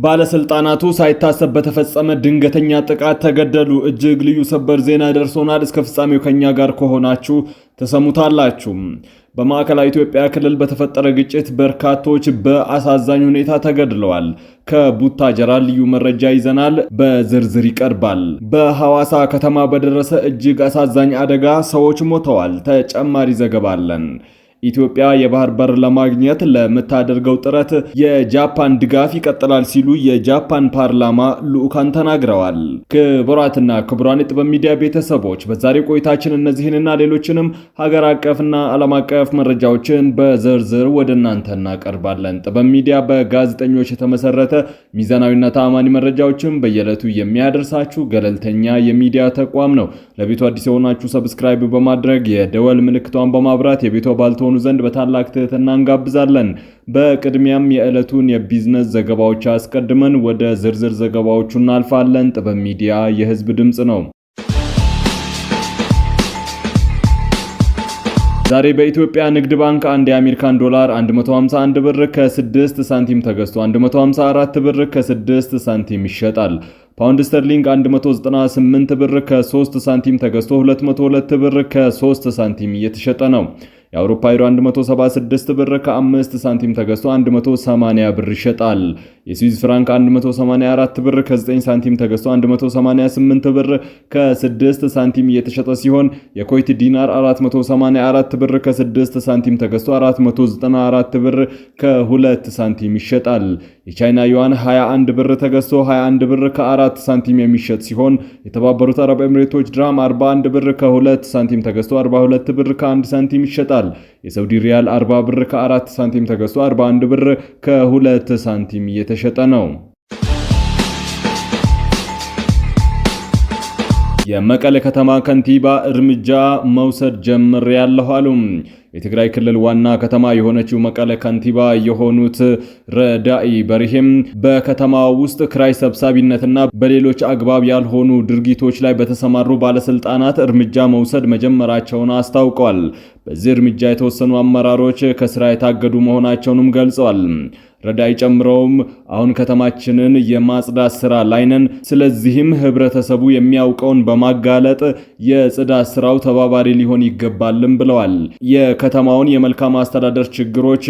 ባለስልጣናቱ ሳይታሰብ በተፈጸመ ድንገተኛ ጥቃት ተገደሉ። እጅግ ልዩ ሰበር ዜና ደርሶናል። እስከ ፍጻሜው ከኛ ጋር ከሆናችሁ ተሰሙታላችሁ። በማዕከላዊ ኢትዮጵያ ክልል በተፈጠረ ግጭት በርካቶች በአሳዛኝ ሁኔታ ተገድለዋል። ከቡታጀራ ልዩ መረጃ ይዘናል፣ በዝርዝር ይቀርባል። በሐዋሳ ከተማ በደረሰ እጅግ አሳዛኝ አደጋ ሰዎች ሞተዋል። ተጨማሪ ዘገባ አለን። ኢትዮጵያ የባህር በር ለማግኘት ለምታደርገው ጥረት የጃፓን ድጋፍ ይቀጥላል ሲሉ የጃፓን ፓርላማ ልዑካን ተናግረዋል። ክቡራትና ክቡራን የጥበብ ሚዲያ ቤተሰቦች በዛሬው ቆይታችን እነዚህንና ሌሎችንም ሀገር አቀፍና ዓለም አቀፍ መረጃዎችን በዝርዝር ወደ እናንተ እናቀርባለን። ጥበብ ሚዲያ በጋዜጠኞች የተመሰረተ ሚዛናዊና ተአማኒ መረጃዎችን በየዕለቱ የሚያደርሳችሁ ገለልተኛ የሚዲያ ተቋም ነው። ለቤቱ አዲስ የሆናችሁ ሰብስክራይብ በማድረግ የደወል ምልክቷን በማብራት የቤቱ አባል ዘንድ በታላቅ ትህትና እንጋብዛለን። በቅድሚያም የዕለቱን የቢዝነስ ዘገባዎች አስቀድመን ወደ ዝርዝር ዘገባዎቹ እናልፋለን። ጥበብ ሚዲያ የህዝብ ድምጽ ነው። ዛሬ በኢትዮጵያ ንግድ ባንክ አንድ የአሜሪካን ዶላር 151 ብር ከ6 ሳንቲም ተገዝቶ 154 ብር ከ6 ሳንቲም ይሸጣል። ፓውንድ ስተርሊንግ 198 ብር ከ3 ሳንቲም ተገዝቶ 202 ብር ከ3 ሳንቲም እየተሸጠ ነው። የአውሮፓ ዩሮ 176 ብር ከ5 ሳንቲም ተገዝቶ 180 ብር ይሸጣል። የስዊዝ ፍራንክ 184 ብር ከ9 ሳንቲም ተገዝቶ 188 ብር ከ6 ሳንቲም እየተሸጠ ሲሆን የኩዌት ዲናር 484 ብር ከ6 ሳንቲም ተገዝቶ 494 ብር ከ2 ሳንቲም ይሸጣል። የቻይና ዩዋን 21 ብር ተገዝቶ 21 ብር ከ4 ሳንቲም የሚሸጥ ሲሆን የተባበሩት አረብ ኤሚሬቶች ድራም 41 ብር ከ2 ሳንቲም ተገዝቶ 42 ብር ከ1 ሳንቲም ይሸጣል። የሳውዲ ሪያል 40 ብር ከ4 ሳንቲም ተገዝቶ 41 ብር ከ2 ሳንቲም እየተሸጠ ነው። የመቀለ ከተማ ከንቲባ እርምጃ መውሰድ ጀምሬያለሁ አሉ። የትግራይ ክልል ዋና ከተማ የሆነችው መቀለ ከንቲባ የሆኑት ረዳኢ በርሄም በከተማ ውስጥ ክራይ ሰብሳቢነትና በሌሎች አግባብ ያልሆኑ ድርጊቶች ላይ በተሰማሩ ባለስልጣናት እርምጃ መውሰድ መጀመራቸውን አስታውቀዋል። በዚህ እርምጃ የተወሰኑ አመራሮች ከስራ የታገዱ መሆናቸውንም ገልጸዋል። ረዳኢ ጨምረውም አሁን ከተማችንን የማጽዳት ስራ ላይ ነን፣ ስለዚህም ህብረተሰቡ የሚያውቀውን በማጋለጥ የጽዳት ስራው ተባባሪ ሊሆን ይገባልም ብለዋል። የከተማውን የመልካም አስተዳደር ችግሮች፣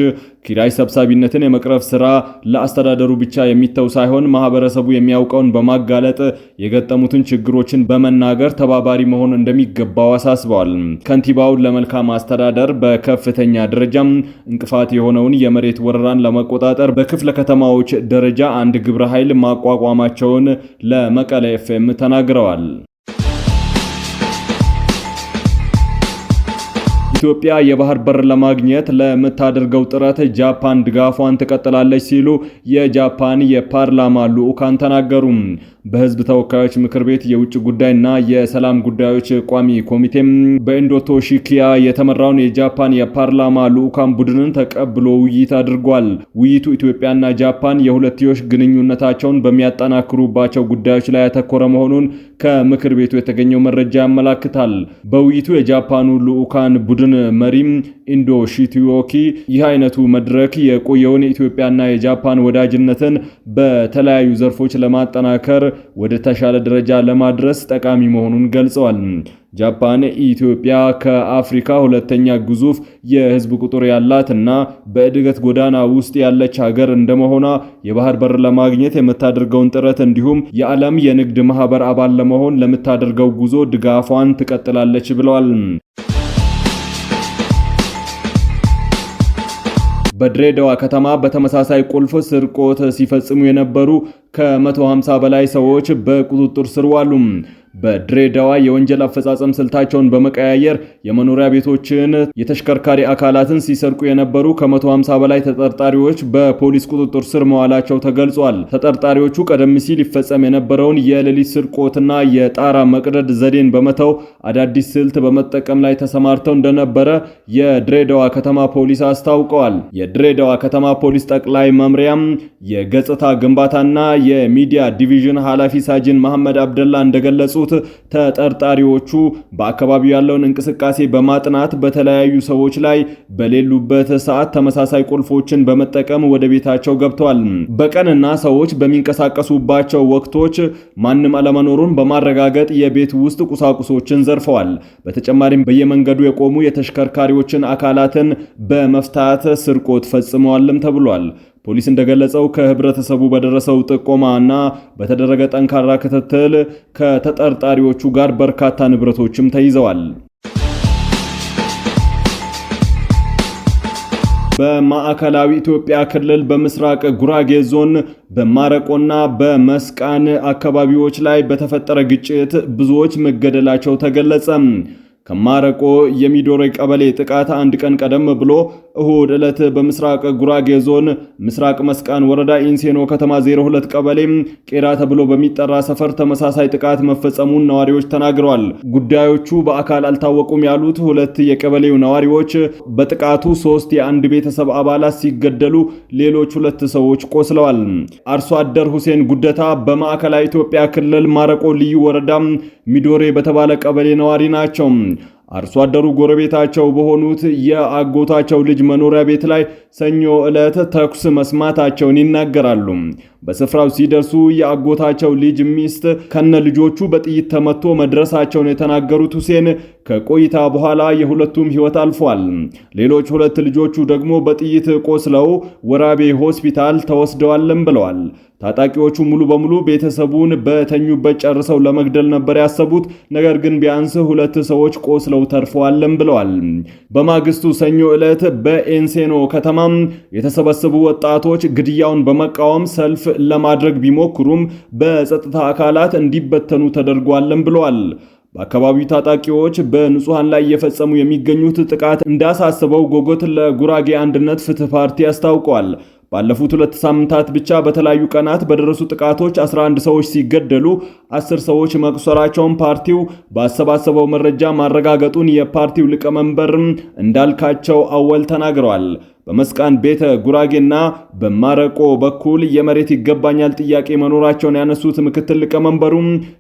ኪራይ ሰብሳቢነትን የመቅረፍ ስራ ለአስተዳደሩ ብቻ የሚተው ሳይሆን ማህበረሰቡ የሚያውቀውን በማጋለጥ የገጠሙትን ችግሮችን በመናገር ተባባሪ መሆን እንደሚገባው አሳስበዋል። ከንቲባው ለመልካም አስተዳደር በከፍተኛ ደረጃም እንቅፋት የሆነውን የመሬት ወረራን ለመቆጣጠር በክፍለ ከተማዎች ደረጃ አንድ ግብረ ኃይል ማቋቋማቸውን ለመቀለ ኤፍኤም ተናግረዋል። ኢትዮጵያ የባህር በር ለማግኘት ለምታደርገው ጥረት ጃፓን ድጋፏን ትቀጥላለች ሲሉ የጃፓን የፓርላማ ልዑካን ተናገሩ። በህዝብ ተወካዮች ምክር ቤት የውጭ ጉዳይና የሰላም ጉዳዮች ቋሚ ኮሚቴም በኢንዶቶሺኪያ የተመራውን የጃፓን የፓርላማ ልዑካን ቡድንን ተቀብሎ ውይይት አድርጓል። ውይይቱ ኢትዮጵያና ጃፓን የሁለትዮሽ ግንኙነታቸውን በሚያጠናክሩባቸው ጉዳዮች ላይ ያተኮረ መሆኑን ከምክር ቤቱ የተገኘው መረጃ ያመላክታል። በውይይቱ የጃፓኑ ልዑካን ቡድን መሪም ኢንዶ ሺቲዮኪ ይህ አይነቱ መድረክ የቆየውን የኢትዮጵያና የጃፓን ወዳጅነትን በተለያዩ ዘርፎች ለማጠናከር ወደ ተሻለ ደረጃ ለማድረስ ጠቃሚ መሆኑን ገልጸዋል። ጃፓን ኢትዮጵያ ከአፍሪካ ሁለተኛ ግዙፍ የህዝብ ቁጥር ያላትና በእድገት ጎዳና ውስጥ ያለች ሀገር እንደመሆኗ የባህር በር ለማግኘት የምታደርገውን ጥረት እንዲሁም የዓለም የንግድ ማህበር አባል ለመሆን ለምታደርገው ጉዞ ድጋፏን ትቀጥላለች ብለዋል። በድሬዳዋ ከተማ በተመሳሳይ ቁልፍ ስርቆት ሲፈጽሙ የነበሩ ከ150 በላይ ሰዎች በቁጥጥር ስር ዋሉ። በድሬዳዋ የወንጀል አፈጻጸም ስልታቸውን በመቀያየር የመኖሪያ ቤቶችን፣ የተሽከርካሪ አካላትን ሲሰርቁ የነበሩ ከ150 በላይ ተጠርጣሪዎች በፖሊስ ቁጥጥር ስር መዋላቸው ተገልጿል። ተጠርጣሪዎቹ ቀደም ሲል ይፈጸም የነበረውን የሌሊት ስርቆትና የጣራ መቅደድ ዘዴን በመተው አዳዲስ ስልት በመጠቀም ላይ ተሰማርተው እንደነበረ የድሬዳዋ ከተማ ፖሊስ አስታውቀዋል። የድሬዳዋ ከተማ ፖሊስ ጠቅላይ መምሪያም የገጽታ ግንባታና የሚዲያ ዲቪዥን ኃላፊ ሳጅን መሐመድ አብደላ እንደገለጹት ተጠርጣሪዎቹ በአካባቢው ያለውን እንቅስቃሴ በማጥናት በተለያዩ ሰዎች ላይ በሌሉበት ሰዓት ተመሳሳይ ቁልፎችን በመጠቀም ወደ ቤታቸው ገብተዋል። በቀንና ሰዎች በሚንቀሳቀሱባቸው ወቅቶች ማንም አለመኖሩን በማረጋገጥ የቤት ውስጥ ቁሳቁሶችን ዘርፈዋል። በተጨማሪም በየመንገዱ የቆሙ የተሽከርካሪዎችን አካላትን በመፍታት ስርቆት ፈጽመዋልም ተብሏል። ፖሊስ እንደገለጸው ከህብረተሰቡ በደረሰው ጥቆማና በተደረገ ጠንካራ ክትትል ከተጠርጣሪዎቹ ጋር በርካታ ንብረቶችም ተይዘዋል። በማዕከላዊ ኢትዮጵያ ክልል በምስራቅ ጉራጌ ዞን በማረቆና በመስቃን አካባቢዎች ላይ በተፈጠረ ግጭት ብዙዎች መገደላቸው ተገለጸ። ከማረቆ የሚዶሬ ቀበሌ ጥቃት አንድ ቀን ቀደም ብሎ እሁድ ዕለት በምስራቅ ጉራጌ ዞን ምስራቅ መስቃን ወረዳ ኢንሴኖ ከተማ 02 ቀበሌ ቄራ ተብሎ በሚጠራ ሰፈር ተመሳሳይ ጥቃት መፈጸሙን ነዋሪዎች ተናግረዋል። ጉዳዮቹ በአካል አልታወቁም ያሉት ሁለት የቀበሌው ነዋሪዎች በጥቃቱ 3 የአንድ ቤተሰብ አባላት ሲገደሉ ሌሎች 2 ሰዎች ቆስለዋል። አርሶ አደር ሁሴን ጉደታ በማዕከላዊ ኢትዮጵያ ክልል ማረቆ ልዩ ወረዳ ሚዶሬ በተባለ ቀበሌ ነዋሪ ናቸው። አርሶ አደሩ ጎረቤታቸው በሆኑት የአጎታቸው ልጅ መኖሪያ ቤት ላይ ሰኞ ዕለት ተኩስ መስማታቸውን ይናገራሉ። በስፍራው ሲደርሱ የአጎታቸው ልጅ ሚስት ከነ ልጆቹ በጥይት ተመቶ መድረሳቸውን የተናገሩት ሁሴን ከቆይታ በኋላ የሁለቱም ሕይወት አልፏል። ሌሎች 2 ልጆቹ ደግሞ በጥይት ቆስለው ወራቤ ሆስፒታል ተወስደዋልም ብለዋል። ታጣቂዎቹ ሙሉ በሙሉ ቤተሰቡን በተኙበት ጨርሰው ለመግደል ነበር ያሰቡት። ነገር ግን ቢያንስ 2 ሰዎች ቆስለው ተርፈዋልም ብለዋል። በማግስቱ ሰኞ ዕለት በኤንሴኖ ከተማ የተሰበሰቡ ወጣቶች ግድያውን በመቃወም ሰልፍ ለማድረግ ቢሞክሩም በጸጥታ አካላት እንዲበተኑ ተደርጓልም ብለዋል። በአካባቢው ታጣቂዎች በንጹሃን ላይ እየፈጸሙ የሚገኙት ጥቃት እንዳሳስበው ጎጎት ለጉራጌ አንድነት ፍትህ ፓርቲ አስታውቋል። ባለፉት 2 ሳምንታት ብቻ በተለያዩ ቀናት በደረሱ ጥቃቶች 11 ሰዎች ሲገደሉ 10 ሰዎች መቁሰላቸውን ፓርቲው ባሰባሰበው መረጃ ማረጋገጡን የፓርቲው ሊቀመንበር እንዳልካቸው አወል ተናግረዋል። በመስቃን ቤተ ጉራጌና በማረቆ በኩል የመሬት ይገባኛል ጥያቄ መኖራቸውን ያነሱት ምክትል ሊቀመንበሩ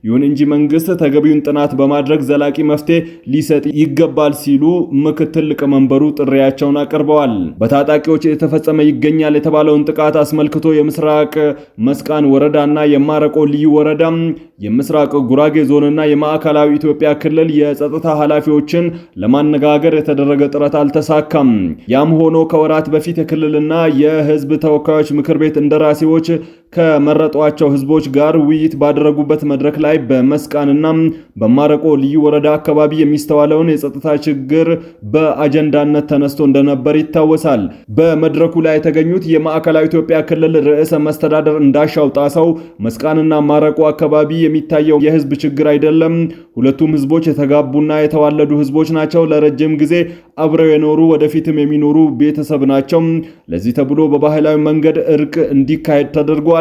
ይሁን እንጂ መንግስት ተገቢውን ጥናት በማድረግ ዘላቂ መፍትሄ ሊሰጥ ይገባል ሲሉ ምክትል ሊቀመንበሩ ጥሪያቸውን አቅርበዋል። በታጣቂዎች የተፈጸመ ይገኛል የተባለውን ጥቃት አስመልክቶ የምስራቅ መስቃን ወረዳና የማረቆ ልዩ ወረዳ የምስራቅ ጉራጌ ዞንና የማዕከላዊ ኢትዮጵያ ክልል የጸጥታ ኃላፊዎችን ለማነጋገር የተደረገ ጥረት አልተሳካም። ያም ሆኖ ከወራት በፊት የክልልና የህዝብ ተወካዮች ምክር ቤት እንደራሴዎች ከመረጧቸው ህዝቦች ጋር ውይይት ባደረጉበት መድረክ ላይ በመስቃንና በማረቆ ልዩ ወረዳ አካባቢ የሚስተዋለውን የጸጥታ ችግር በአጀንዳነት ተነስቶ እንደነበር ይታወሳል። በመድረኩ ላይ የተገኙት የማዕከላዊ ኢትዮጵያ ክልል ርዕሰ መስተዳደር እንዳሻው ጣሰው መስቃንና ማረቆ አካባቢ የሚታየው የህዝብ ችግር አይደለም፣ ሁለቱም ህዝቦች የተጋቡና የተዋለዱ ህዝቦች ናቸው፣ ለረጅም ጊዜ አብረው የኖሩ ወደፊትም የሚኖሩ ቤተሰብ ናቸው። ለዚህ ተብሎ በባህላዊ መንገድ እርቅ እንዲካሄድ ተደርጓል።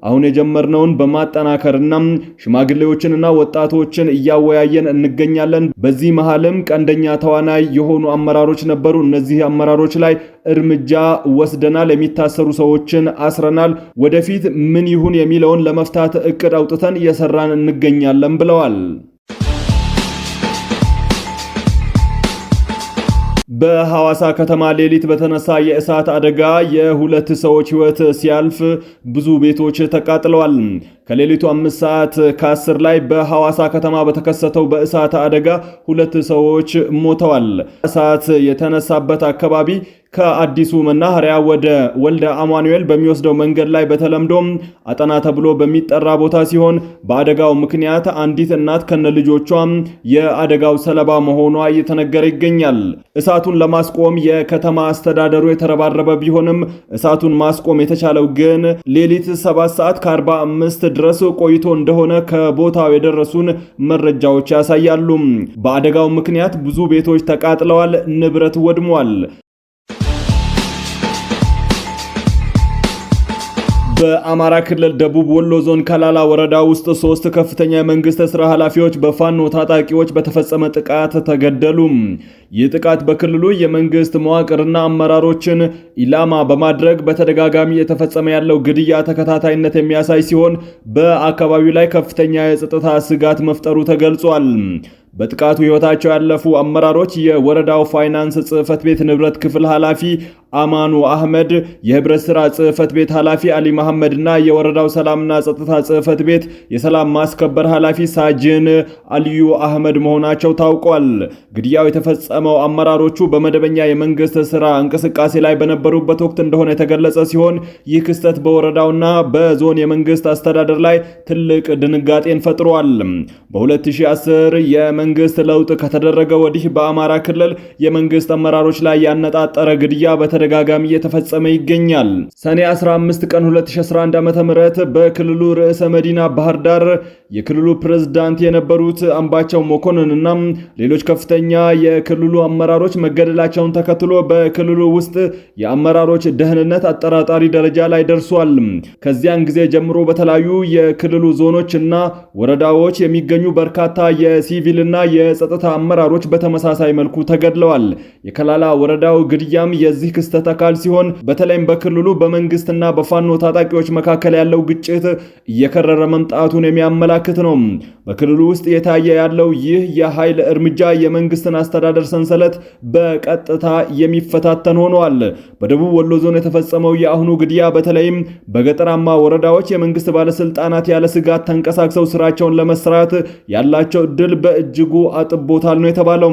አሁን የጀመርነውን በማጠናከርና ሽማግሌዎችንና ወጣቶችን እያወያየን እንገኛለን። በዚህ መሃልም ቀንደኛ ተዋናይ የሆኑ አመራሮች ነበሩ። እነዚህ አመራሮች ላይ እርምጃ ወስደናል፣ የሚታሰሩ ሰዎችን አስረናል። ወደፊት ምን ይሁን የሚለውን ለመፍታት እቅድ አውጥተን እየሰራን እንገኛለን ብለዋል። በሐዋሳ ከተማ ሌሊት በተነሳ የእሳት አደጋ የ2 ሰዎች ሕይወት ሲያልፍ ብዙ ቤቶች ተቃጥለዋል። ከሌሊቱ 5 ሰዓት ከ10 ላይ በሐዋሳ ከተማ በተከሰተው በእሳት አደጋ 2 ሰዎች ሞተዋል። እሳት የተነሳበት አካባቢ ከአዲሱ መናኸሪያ ወደ ወልደ አማኑኤል በሚወስደው መንገድ ላይ በተለምዶ አጠና ተብሎ በሚጠራ ቦታ ሲሆን በአደጋው ምክንያት አንዲት እናት ከነልጆቿ የአደጋው ሰለባ መሆኗ እየተነገረ ይገኛል። እሳቱን ለማስቆም የከተማ አስተዳደሩ የተረባረበ ቢሆንም እሳቱን ማስቆም የተቻለው ግን ሌሊት 7 ሰዓት ከ45 ድረስ ቆይቶ እንደሆነ ከቦታው የደረሱን መረጃዎች ያሳያሉ። በአደጋው ምክንያት ብዙ ቤቶች ተቃጥለዋል፣ ንብረት ወድሟል። በአማራ ክልል ደቡብ ወሎ ዞን ከላላ ወረዳ ውስጥ 3 ከፍተኛ የመንግስት ስራ ኃላፊዎች በፋኖ ታጣቂዎች በተፈጸመ ጥቃት ተገደሉ። ይህ ጥቃት በክልሉ የመንግስት መዋቅርና አመራሮችን ኢላማ በማድረግ በተደጋጋሚ የተፈጸመ ያለው ግድያ ተከታታይነት የሚያሳይ ሲሆን በአካባቢው ላይ ከፍተኛ የጸጥታ ስጋት መፍጠሩ ተገልጿል። በጥቃቱ ህይወታቸው ያለፉ አመራሮች የወረዳው ፋይናንስ ጽህፈት ቤት ንብረት ክፍል ኃላፊ አማኑ አህመድ፣ የህብረት ስራ ጽህፈት ቤት ኃላፊ አሊ መሐመድ እና የወረዳው ሰላምና ጸጥታ ጽህፈት ቤት የሰላም ማስከበር ኃላፊ ሳጅን አልዩ አህመድ መሆናቸው ታውቋል። ግድያው የተፈጸመው አመራሮቹ በመደበኛ የመንግስት ስራ እንቅስቃሴ ላይ በነበሩበት ወቅት እንደሆነ የተገለጸ ሲሆን ይህ ክስተት በወረዳውና በዞን የመንግስት አስተዳደር ላይ ትልቅ ድንጋጤን ፈጥሯል። በ2010 የመንግስት ለውጥ ከተደረገ ወዲህ በአማራ ክልል የመንግስት አመራሮች ላይ ያነጣጠረ ግድያ በተደጋጋሚ እየተፈጸመ ይገኛል። ሰኔ 15 ቀን 2011 ዓ.ም በክልሉ ርዕሰ መዲና ባህር ዳር የክልሉ ፕሬዝዳንት የነበሩት አምባቸው መኮንንና ሌሎች ከፍተኛ የክልሉ አመራሮች መገደላቸውን ተከትሎ በክልሉ ውስጥ የአመራሮች ደህንነት አጠራጣሪ ደረጃ ላይ ደርሷል። ከዚያን ጊዜ ጀምሮ በተለያዩ የክልሉ ዞኖችና ወረዳዎች የሚገኙ በርካታ የሲቪልና የጸጥታ አመራሮች በተመሳሳይ መልኩ ተገድለዋል። የከላላ ወረዳው ግድያም የዚህ ክስተት አካል ሲሆን በተለይም በክልሉ በመንግስትና በፋኖ ታጣቂዎች መካከል ያለው ግጭት እየከረረ መምጣቱን የሚያመላክት ነው። በክልሉ ውስጥ የታየ ያለው ይህ የኃይል እርምጃ የመንግስትን አስተዳደር ሰንሰለት በቀጥታ የሚፈታተን ሆኗል። በደቡብ ወሎ ዞን የተፈጸመው የአሁኑ ግድያ በተለይም በገጠራማ ወረዳዎች የመንግስት ባለስልጣናት ያለ ስጋት ተንቀሳቅሰው ስራቸውን ለመስራት ያላቸው እድል በእጅጉ አጥቦታል ነው የተባለው።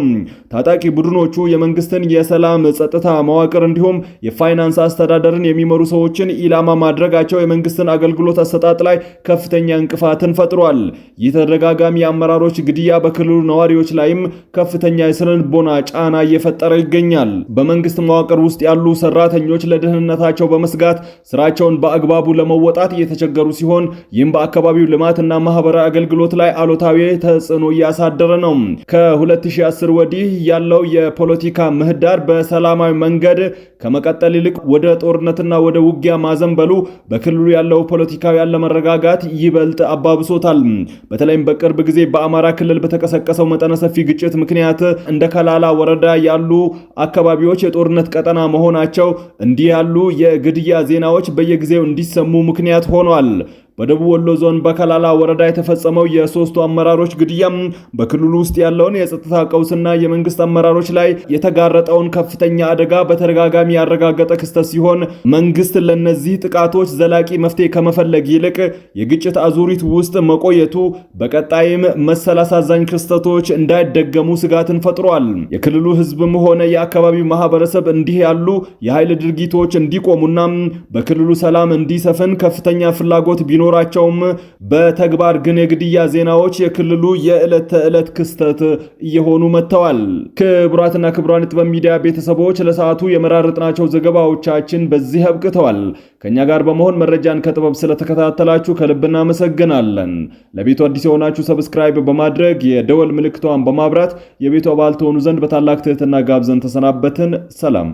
ታጣቂ ቡድኖቹ የመንግስትን የሰላም ጸጥታ መዋቅር እንዲሁም የፋይናንስ አስተዳደርን የሚመሩ ሰዎችን ኢላማ ማድረጋቸው የመንግስትን አገልግሎት አሰጣጥ ላይ ከፍተኛ እንቅፋትን ፈጥሯል። ይህ ተደጋጋሚ የአመራሮች ግድያ በክልሉ ነዋሪዎች ላይም ከፍተኛ የስነልቦና ጫና እየፈጠረ ይገኛል። በመንግስት መዋቅር ውስጥ ያሉ ሰራተኞች ለደህንነታቸው በመስጋት ስራቸውን በአግባቡ ለመወጣት እየተቸገሩ ሲሆን ይህም በአካባቢው ልማትና ማህበራዊ አገልግሎት ላይ አሉታዊ ተጽዕኖ እያሳደረ ነው። ከ2010 ወዲህ ያለው የፖለቲካ ምህዳር በሰላማዊ መንገድ ከመቀጠል ይልቅ ወደ ጦርነትና ወደ ውጊያ ማዘንበሉ በክልሉ ያለው ፖለቲካዊ ያለመረጋጋት ይበልጥ አባብሶታል። በተለይም በቅርብ ጊዜ በአማራ ክልል በተቀሰቀሰው መጠነ ሰፊ ግጭት ምክንያት እንደ ከላላ ወረዳ ያሉ አካባቢዎች የጦርነት ቀጠና መሆናቸው እንዲህ ያሉ የግድያ ዜናዎች በየጊዜው እንዲሰሙ ምክንያት ሆኗል። በደቡብ ወሎ ዞን በከላላ ወረዳ የተፈጸመው የሶስቱ አመራሮች ግድያም በክልሉ ውስጥ ያለውን የጸጥታ ቀውስና የመንግስት አመራሮች ላይ የተጋረጠውን ከፍተኛ አደጋ በተደጋጋሚ ያረጋገጠ ክስተት ሲሆን መንግስት ለነዚህ ጥቃቶች ዘላቂ መፍትሄ ከመፈለግ ይልቅ የግጭት አዙሪት ውስጥ መቆየቱ በቀጣይም መሰል አሳዛኝ ክስተቶች እንዳይደገሙ ስጋትን ፈጥሯል። የክልሉ ህዝብም ሆነ የአካባቢው ማህበረሰብ እንዲህ ያሉ የኃይል ድርጊቶች እንዲቆሙና በክልሉ ሰላም እንዲሰፍን ከፍተኛ ፍላጎት ቢኖራቸውም በተግባር ግን የግድያ ዜናዎች የክልሉ የዕለት ተዕለት ክስተት እየሆኑ መጥተዋል። ክቡራትና ክቡራን ጥበብ ሚዲያ ቤተሰቦች ለሰዓቱ የመራረጥናቸው ዘገባዎቻችን በዚህ አብቅተዋል። ከኛ ጋር በመሆን መረጃን ከጥበብ ስለተከታተላችሁ ከልብ እናመሰግናለን። ለቤቱ አዲስ የሆናችሁ ሰብስክራይብ በማድረግ የደወል ምልክቷን በማብራት የቤቱ አባል ትሆኑ ዘንድ በታላቅ ትህትና ጋብዘን ተሰናበትን። ሰላም።